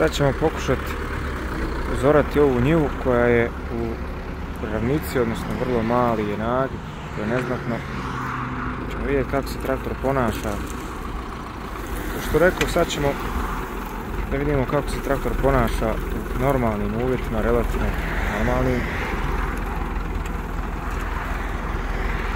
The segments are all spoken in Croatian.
Sad ćemo pokušati uzorati ovu njivu koja je u ravnici, odnosno vrlo mali je nagib, to je neznatno. Ćemo vidjeti kako se traktor ponaša. Kao što rekao, sad ćemo da vidimo kako se traktor ponaša u normalnim uvjetima, relativno normalnim.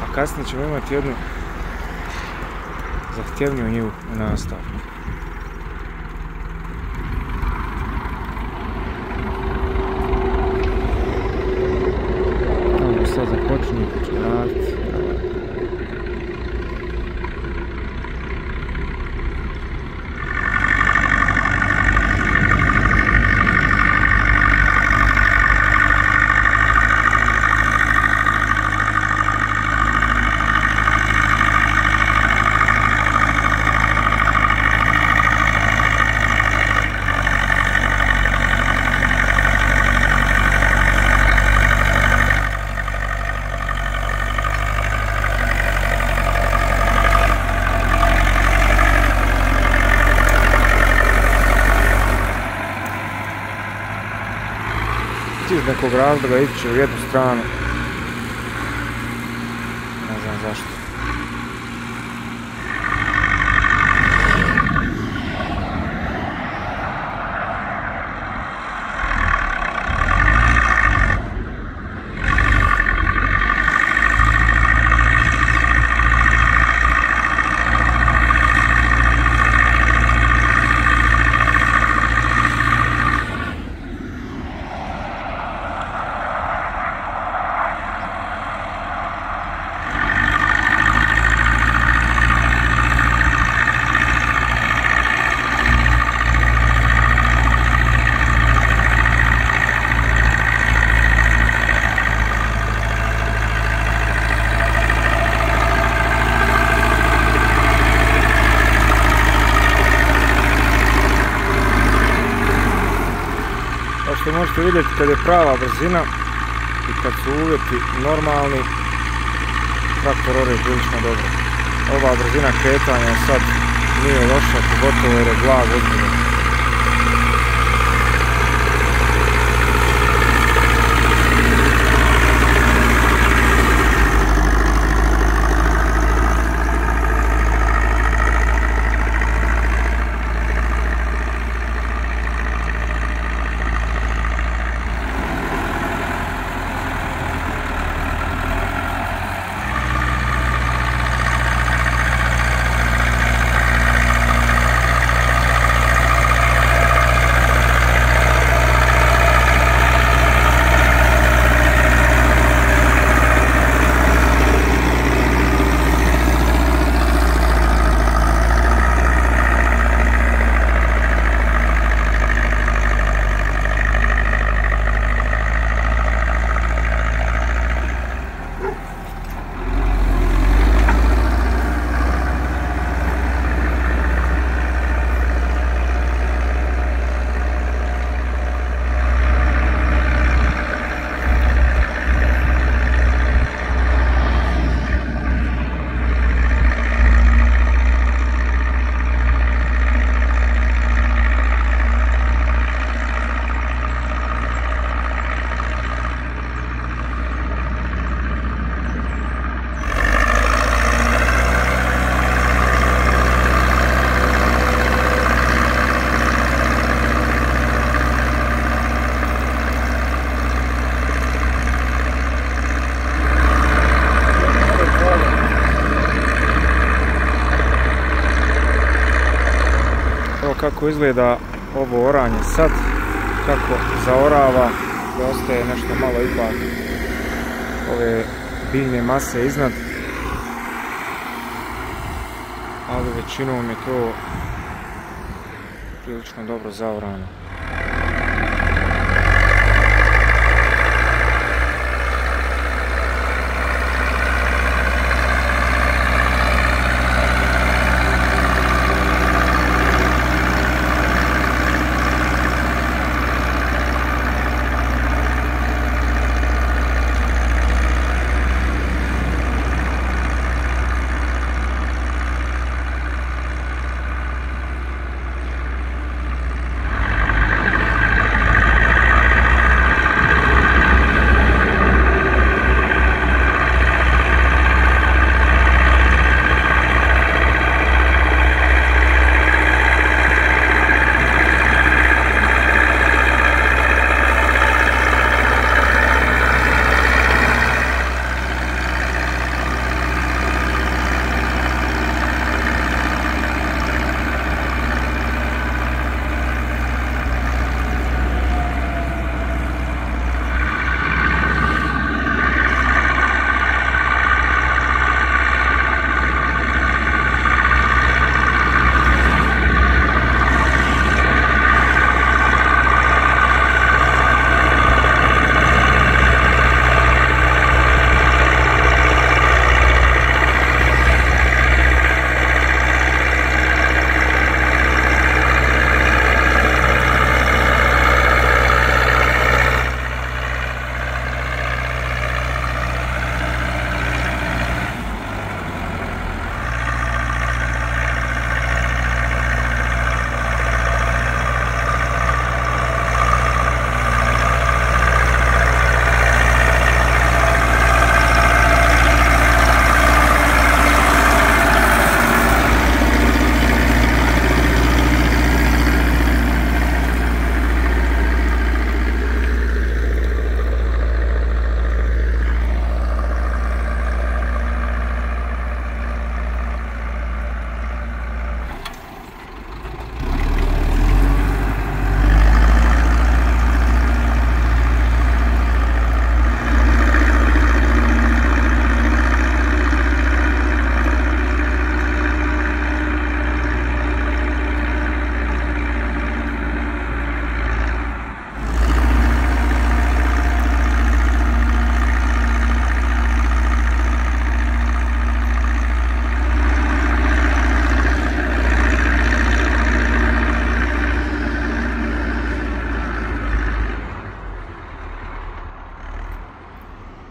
A kasnije ćemo imati jednu zahtjevniju njivu u nastavku. Ovo sad započinje, pa ćemo raditi. Iz nekog razloga ići u jednu stranu. Ne znam zašto. Što možete vidjeti, kad je prava brzina i kad su uvjeti normalni, traktor ore prilično dobro. Ova brzina kretanja sad nije loša, pogotovo jer je blag ozbiljno. Kako izgleda ovo oranje sad, kako zaorava, da ostaje nešto malo ipak ove biljne mase iznad, ali većinom je to prilično dobro zaorano.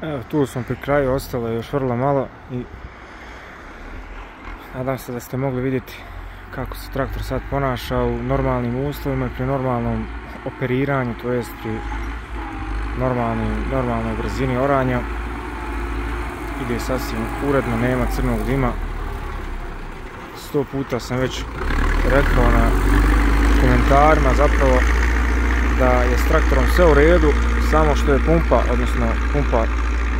Evo, tu smo pri kraju, ostalo je još vrlo malo i nadam se da ste mogli vidjeti kako se traktor sad ponaša u normalnim uslovima i pri normalnom operiranju, to jest pri normalnoj brzini oranja. Ide sasvim uredno, nema crnog dima. 100 puta sam već rekao na komentarima zapravo da je s traktorom sve u redu, samo što je pumpa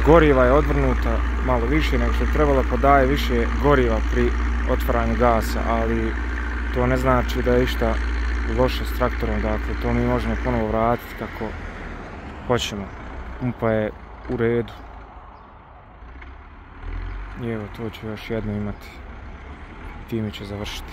goriva je odvrnuta malo više nego što je trebalo, podaje više goriva pri otvaranju gasa, ali to ne znači da je išta loše s traktorom, dakle to mi možemo ponovo vratiti kako hoćemo. Pumpa je u redu. I evo, to ću još jedno imati. Time ću završiti.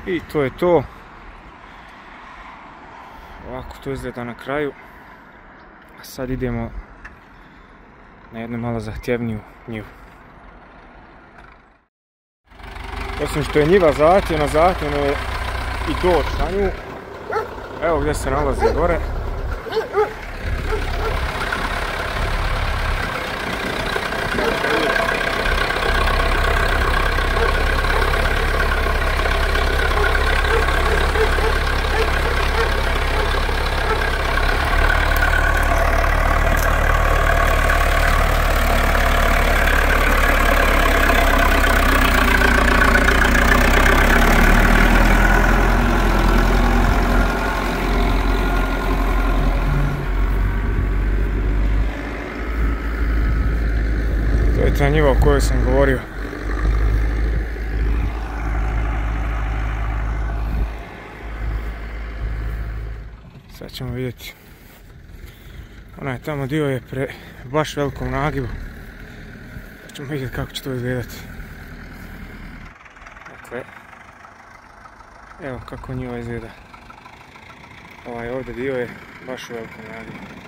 I to je to. Ovako to izgleda na kraju. A sad idemo na jednu malo zahtjevniju njivu. Osim što je njiva zahtjevna, zahtjevno je i doći na nju. Evo gdje se nalazi gore. To je njiva o kojoj sam govorio. Sad ćemo vidjeti. Onaj tamo dio je baš velikom nagibu. Sad ćemo vidjeti kako će to izgledati. Dakle, evo kako njiva izgleda. Ovaj ovdje dio je baš u velikom nagibu.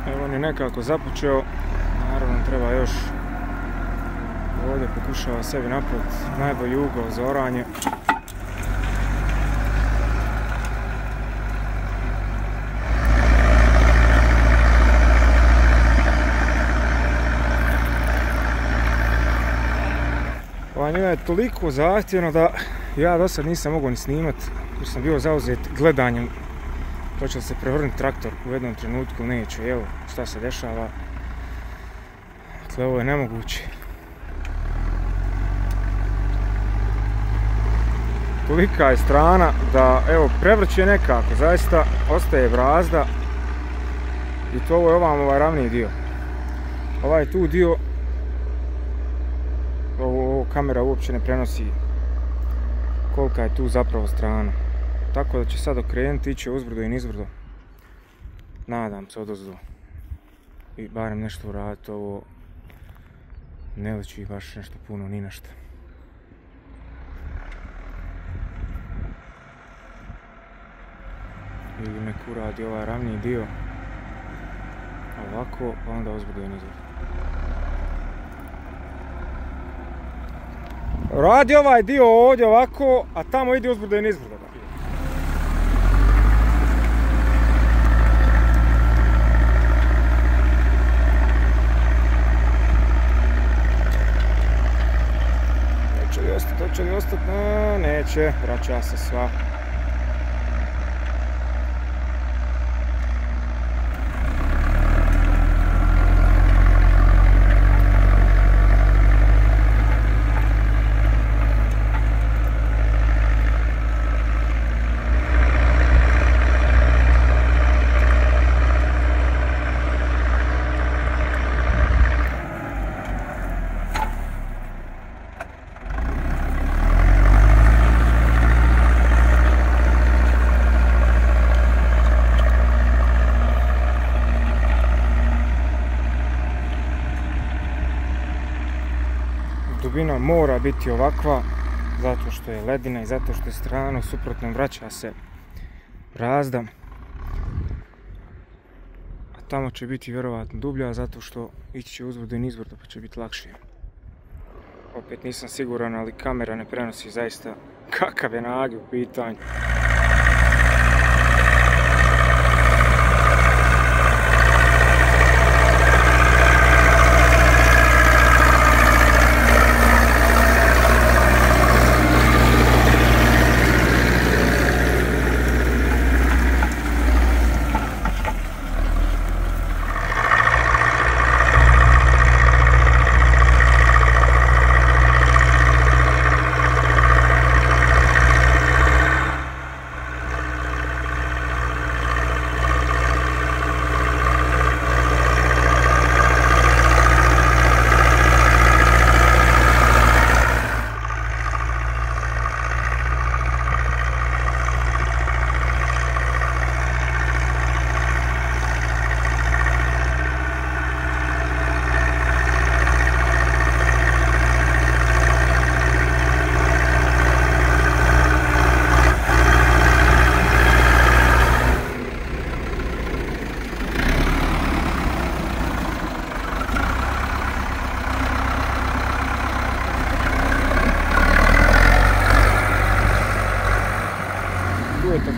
Evo on je nekako započeo, naravno treba još ovdje pokušava sebi napraviti najbolji ugao za oranje. Ova njiva je toliko zahtjevna da ja do sad nisam mogao ni snimat jer sam bio zauzet gledanjem. Počeo se prevrnuti traktor u jednom trenutku, neću, evo šta se dešava. Dakle, ovo je nemoguće. Tolika je strana da, evo, prevrće nekako, zaista ostaje brazda. I to ovo je ovaj ravniji dio. Ovaj tu dio, ovo kamera uopće ne prenosi kolika je tu zapravo strana. Tako da će sad okrenuti, ići uzbrdo i nizbrdo. Nadam se odozdo. I barem nešto uraditi, ovo ne liči baš nešto puno ni našta. Ili nek uradi ovaj ravniji dio. Ovako, pa onda uzbrdo i nizbrdo. Radi ovaj dio ovdje ovako, a tamo ide uzbrdo i nizbrdo. Hoće li ostati? Neće, vraća se sva. dubina mora biti ovakva zato što je ledina i zato što je strano, suprotno vraća se brazda. A tamo će biti vjerovatno dublja zato što ići će uzbrdo i nizbrdo pa će biti lakše. Opet nisam siguran, ali kamera ne prenosi zaista kakav je nagib u pitanju.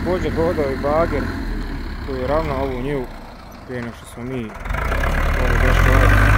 Također hodao i bager koji je ravnao ovu njivu prije nego što smo mi ovdje došli ovdje.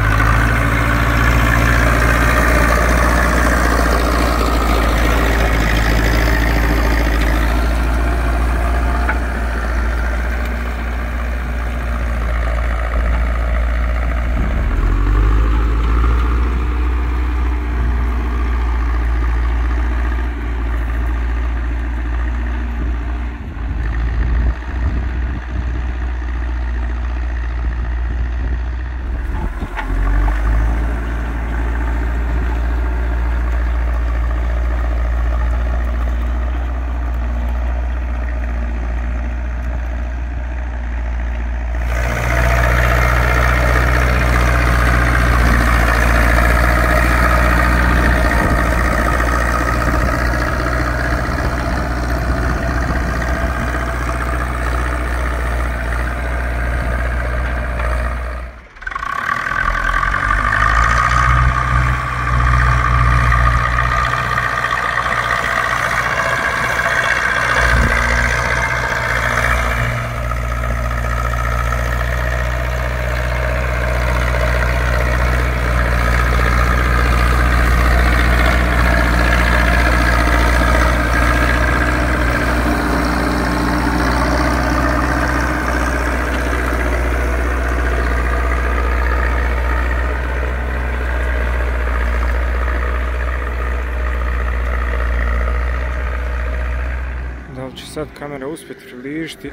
Sad kamera uspjeti približiti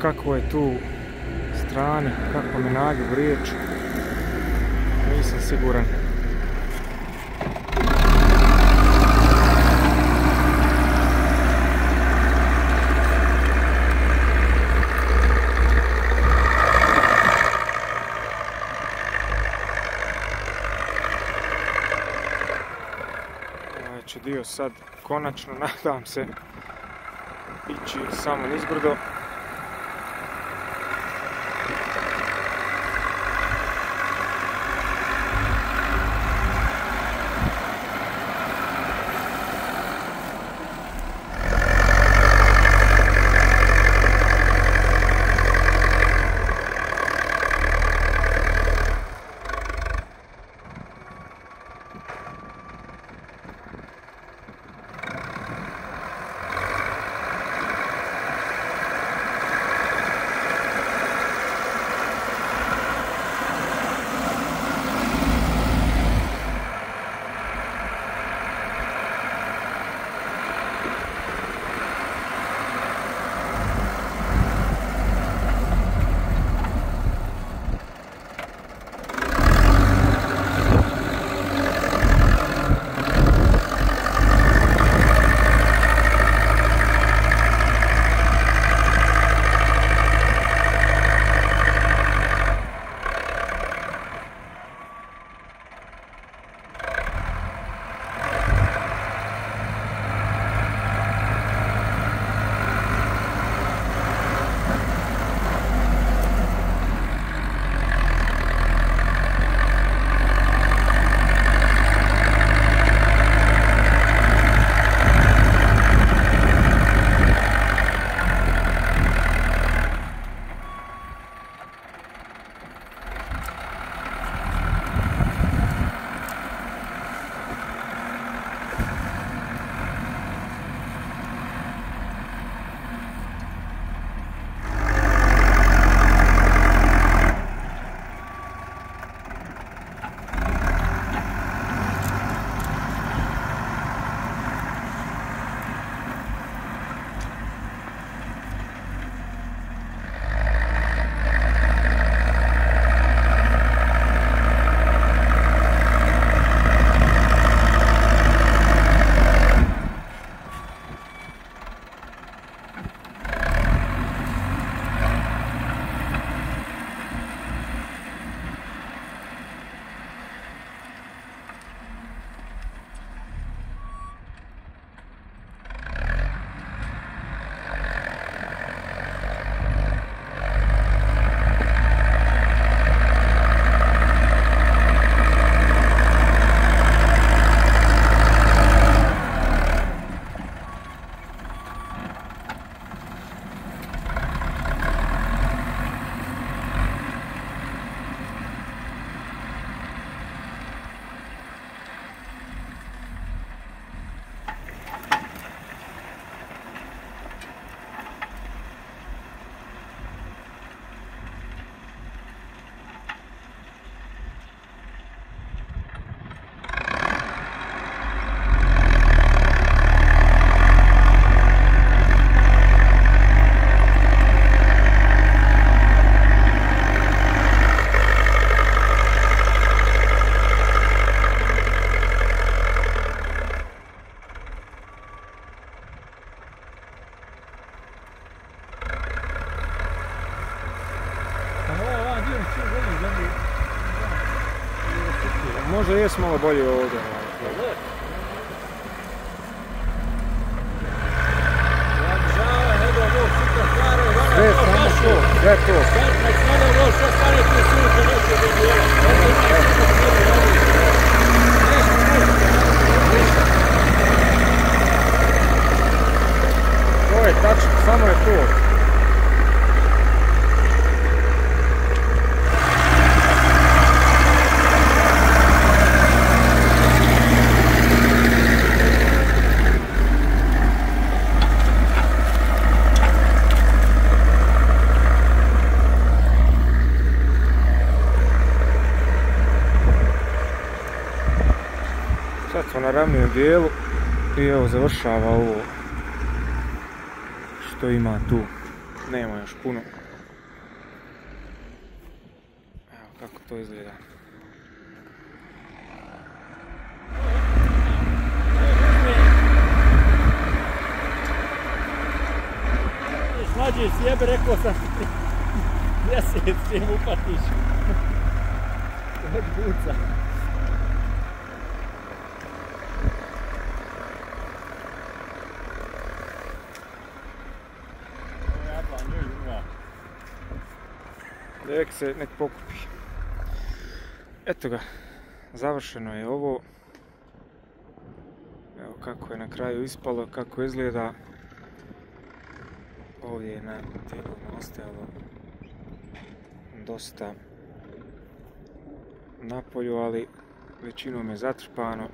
kako je tu strane, kako me nagib riječ, nisam siguran. Ovaj će dio sad konačno, nadam se, ići samo nizbrdo. možda jes malo bolje ovdje. Sve, samo to, sve to. To je tačno, samo je to. Sad smo na ravnijem dijelu i evo završava ovo što ima tu. Nema još puno. Evo kako to izgleda. Mlađe sjebe, rekao sam mjesec čim upatiš. Od buca. Nek pokupi. Eto ga, završeno je ovo. Evo kako je na kraju ispalo, kako izgleda. Ovdje je na teglama ostajalo dosta napolju, ali većinom je zatrpano.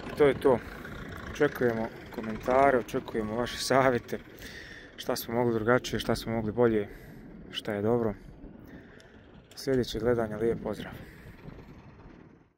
I to je to. Očekujemo komentare, očekujemo vaše savjete. Šta smo mogli drugačije, šta smo mogli bolje, šta je dobro. Sljedeće gledanje, lijep pozdrav.